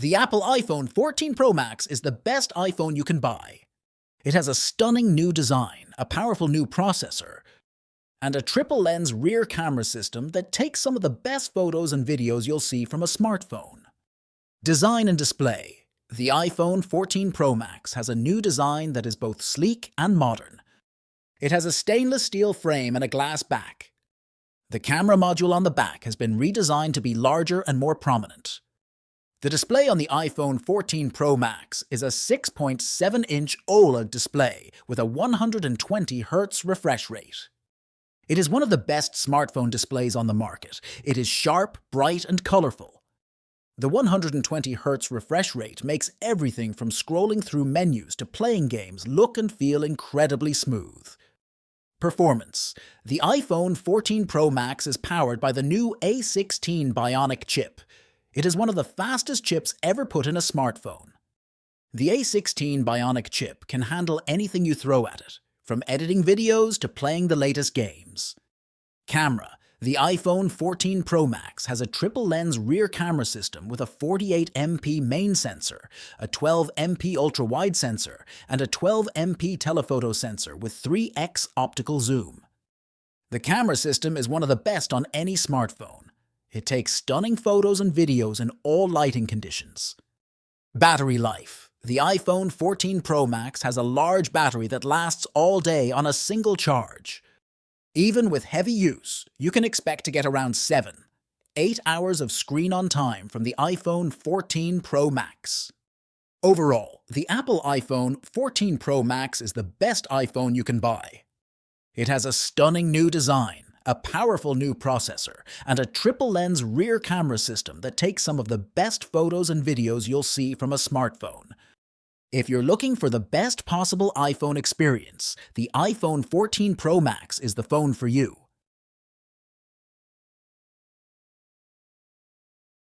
The Apple iPhone 14 Pro Max is the best iPhone you can buy. It has a stunning new design, a powerful new processor, and a triple-lens rear camera system that takes some of the best photos and videos you'll see from a smartphone. Design and display. The iPhone 14 Pro Max has a new design that is both sleek and modern. It has a stainless steel frame and a glass back. The camera module on the back has been redesigned to be larger and more prominent. The display on the iPhone 14 Pro Max is a 6.7-inch OLED display with a 120 Hz refresh rate. It is one of the best smartphone displays on the market. It is sharp, bright, and colorful. The 120 Hz refresh rate makes everything from scrolling through menus to playing games look and feel incredibly smooth. Performance. The iPhone 14 Pro Max is powered by the new A16 Bionic chip. It is one of the fastest chips ever put in a smartphone. The A16 Bionic chip can handle anything you throw at it, from editing videos to playing the latest games. Camera. The iPhone 14 Pro Max has a triple-lens rear camera system with a 48MP main sensor, a 12MP ultra-wide sensor, and a 12MP telephoto sensor with 3x optical zoom. The camera system is one of the best on any smartphone. It takes stunning photos and videos in all lighting conditions. Battery life. The iPhone 14 Pro Max has a large battery that lasts all day on a single charge. Even with heavy use, you can expect to get around 7-8 hours of screen-on time from the iPhone 14 Pro Max. Overall, the Apple iPhone 14 Pro Max is the best iPhone you can buy. It has a stunning new design, a powerful new processor, and a triple-lens rear camera system that takes some of the best photos and videos you'll see from a smartphone. If you're looking for the best possible iPhone experience, the iPhone 14 Pro Max is the phone for you.